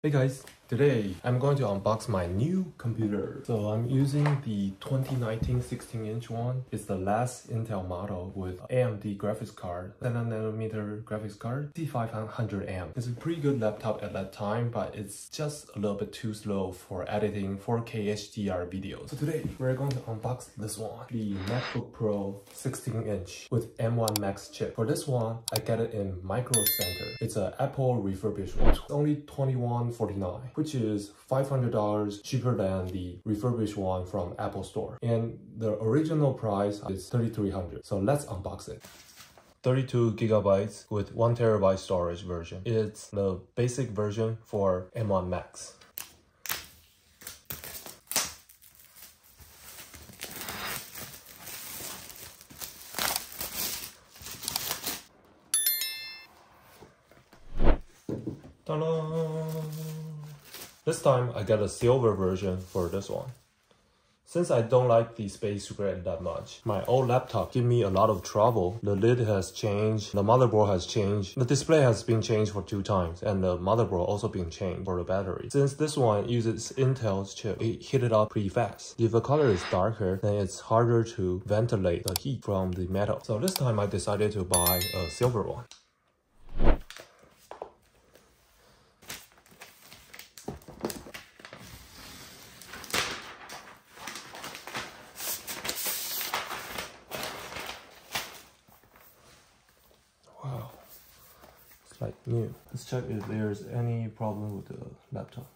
Hey guys, today I'm going to unbox my new computer. So I'm using the 2019 16-inch one. It's the last Intel model with AMD graphics card, 7nm graphics card, T500M. It's a pretty good laptop at that time, but it's just a little bit too slow for editing 4K HDR videos. So today we're going to unbox this one, the MacBook Pro 16-inch with M1 Max chip. For this one, I get it in Micro Center. It's an Apple refurbished one. It's only $21.49, which is $500 cheaper than the refurbished one from Apple Store. And the original price is $3,300. So let's unbox it. 32 gigabytes with 1 terabyte storage version. It's the basic version for M1 Max. Ta-da! This time I got a silver version for this one. Since I don't like the space gray that much, my old laptop gave me a lot of trouble. The lid has changed, the motherboard has changed, the display has been changed for 2 times, and the motherboard also been changed for the battery. Since this one uses Intel's chip, it heated up pretty fast. If the color is darker, then it's harder to ventilate the heat from the metal. So this time I decided to buy a silver one. Wow, it's like new. Let's check if there's any problem with the laptop.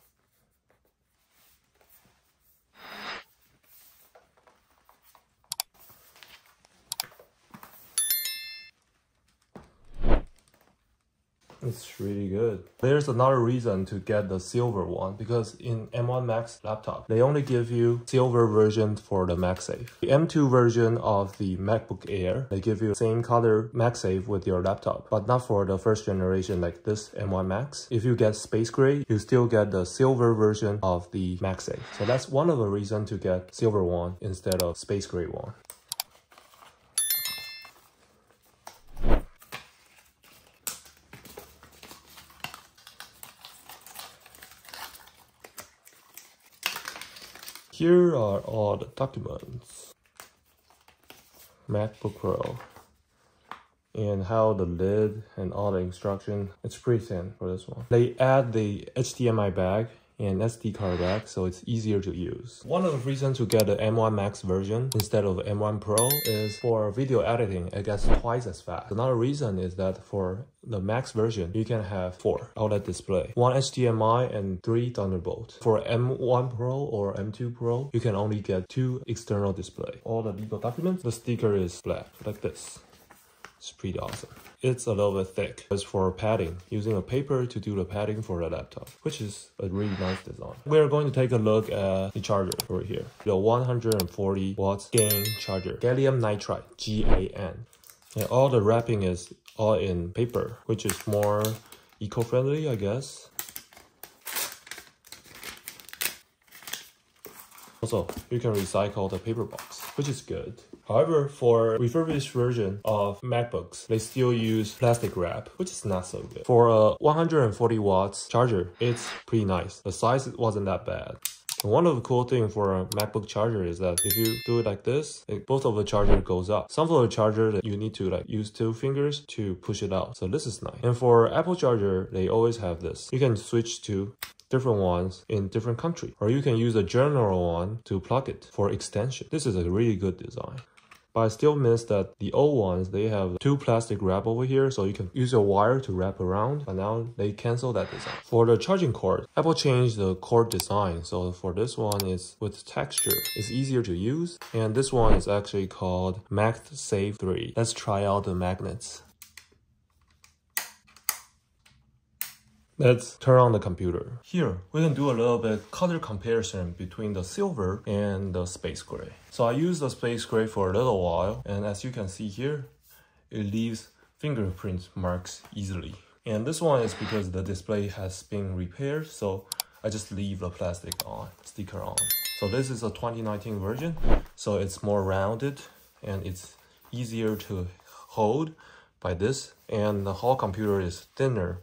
It's really good. There's another reason to get the silver one, because in M1 Max laptop, they only give you silver version for the MagSafe. The M2 version of the MacBook Air, they give you same color MagSafe with your laptop, but not for the first generation like this M1 Max. If you get space gray, you still get the silver version of the MagSafe. So that's one of the reasons to get silver one instead of space gray one. Here are all the documents. MacBook Pro. And how the lid and all the instruction. It's pretty thin for this one. They add the HDMI bag and SD card back, so it's easier to use. One of the reasons to get the M1 Max version instead of M1 Pro is for video editing, it gets twice as fast. Another reason is that for the Max version, you can have 4 OLED display, 1 HDMI and 3 Thunderbolt. For M1 Pro or M2 Pro, you can only get 2 external display. All the legal documents, the sticker is black, like this. It's pretty awesome. It's a little bit thick. It's for padding, using a paper to do the padding for the laptop, which is a really nice design. We're going to take a look at the charger over here. The 140 watts GaN charger, gallium nitride, GaN. And all the wrapping is all in paper, which is more eco-friendly, I guess. Also, you can recycle the paper box, which is good. However, for refurbished version of MacBooks, they still use plastic wrap, which is not so good. For a 140 watts charger, it's pretty nice. The size wasn't that bad. And one of the cool things for a MacBook charger is that if you do it like this, both of the charger goes up. Some of the charger that you need to use 2 fingers to push it out. So this is nice. And for Apple charger, they always have this. You can switch to different ones in different country, or you can use a general one to plug it for extension. This is a really good design. But I still miss that the old ones, they have 2 plastic wrap over here, so you can use your wire to wrap around, but now they cancel that design. For the charging cord, Apple changed the cord design, so for this one is with texture. It's easier to use, and this one is actually called MagSafe 3. Let's try out the magnets. Let's turn on the computer. Here, we can do a little bit color comparison between the silver and the space gray. So I used the space gray for a little while, and as you can see here, it leaves fingerprint marks easily. And this one is because the display has been repaired, so I just leave the plastic on, sticker on. So this is a 2019 version, so it's more rounded and it's easier to hold by this, and the whole computer is thinner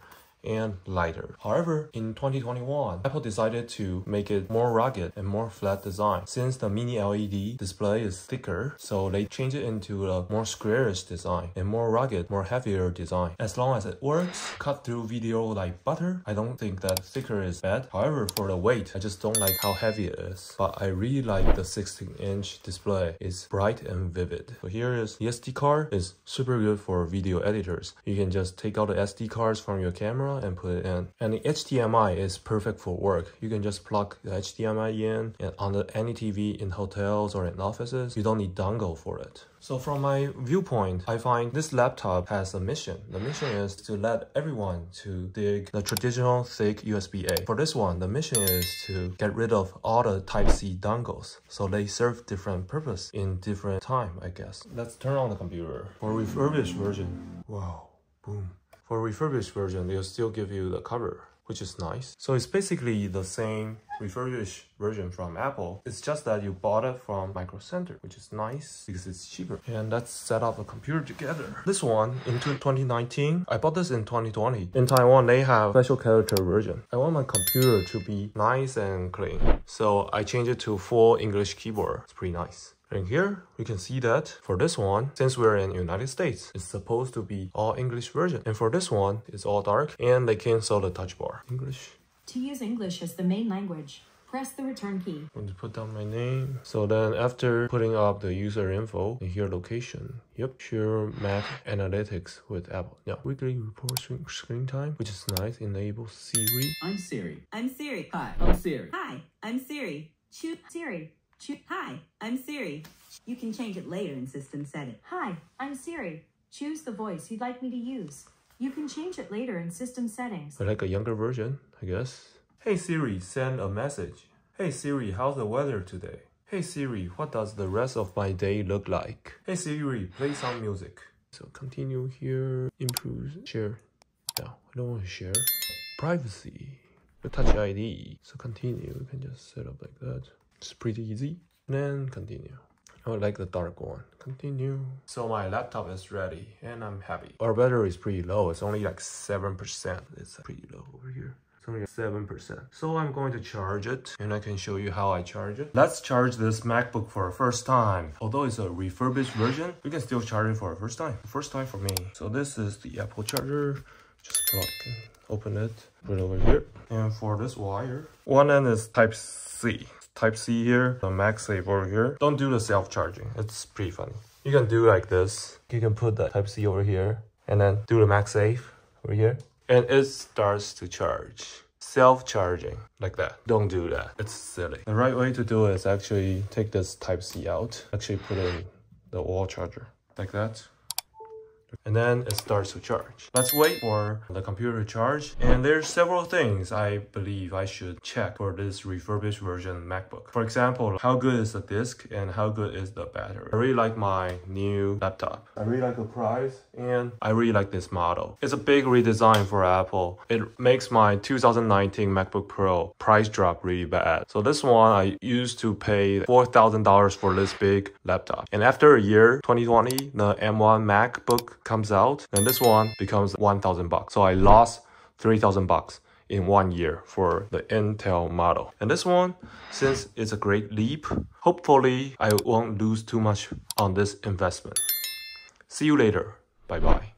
and lighter. However, in 2021, Apple decided to make it more rugged and more flat design. Since the mini LED display is thicker, so they changed it into a more squarish design and more rugged, more heavier design. As long as it works, cut through video like butter, I don't think that thicker is bad. However, for the weight, I just don't like how heavy it is. But I really like the 16-inch display. It's bright and vivid. So here is the SD card. It's super good for video editors. You can just take out the SD cards from your camera and put it in. And the HDMI is perfect for work. You can just plug the HDMI in and on any TV in hotels or in offices. You don't need dongle for it. So from my viewpoint, I find this laptop has a mission. The mission is to let everyone to dig the traditional thick USB-A. For this one, the mission is to get rid of all the Type-C dongles. So they serve different purpose in different time, I guess. Let's turn on the computer. For refurbished version, wow, boom. For refurbished version, they'll still give you the cover, which is nice. So it's basically the same refurbished version from Apple. It's just that you bought it from Micro Center, which is nice because it's cheaper. And let's set up a computer together. This one in 2019, I bought this in 2020. In Taiwan, they have special character version. I want my computer to be nice and clean. So I changed it to full English keyboard. It's pretty nice. And here, we can see that for this one, since we're in United States, it's supposed to be all English version. And for this one, it's all dark, and they cancel the touch bar. English. To use English as the main language, press the return key. I'm going to put down my name. So then after putting up the user info, and here location. Yep, share Mac Analytics with Apple. Now, weekly report screen time, which is nice, enables Siri. I'm Siri. I'm Siri. Hi, I'm Siri. Hi, I'm Siri. Choose Siri. Hi, I'm Siri. You can change it later in system settings. Hi, I'm Siri. Choose the voice you'd like me to use. You can change it later in system settings. I like a younger version, I guess. Hey Siri, send a message. Hey Siri, how's the weather today? Hey Siri, what does the rest of my day look like? Hey Siri, play some music. So continue here, improve, share. No, I don't want to share. Privacy, the Touch ID. So continue, you can just set up like that. It's pretty easy. Then continue. I like the dark one. Continue. So my laptop is ready and I'm happy. Our battery is pretty low. It's only like 7%. It's pretty low over here. It's only 7%. So I'm going to charge it and I can show you how I charge it. Let's charge this MacBook for the first time. Although it's a refurbished version, we can still charge it for the first time. First time for me. So this is the Apple charger. Just plug in. Open it. Put it over here. And for this wire, one end is Type-C. Type-C here, the MagSafe over here. Don't do the self-charging. It's pretty funny. You can do like this. You can put the Type-C over here and then do the MagSafe over here. And it starts to charge. Self-charging like that. Don't do that. It's silly. The right way to do it is actually take this Type-C out. Actually put in the wall charger like that. And then it starts to charge. Let's wait for the computer to charge. And there's several things I believe I should check for this refurbished version MacBook. For example, how good is the disk and how good is the battery? I really like my new laptop. I really like the price and I really like this model. It's a big redesign for Apple. It makes my 2019 MacBook Pro price drop really bad. So this one I used to pay $4,000 for this big laptop. And after a year, 2020, the M1 MacBook comes out and this one becomes 1,000 bucks. So I lost 3,000 bucks in 1 year for the Intel model. And this one, since it's a great leap, hopefully I won't lose too much on this investment. See you later. Bye bye.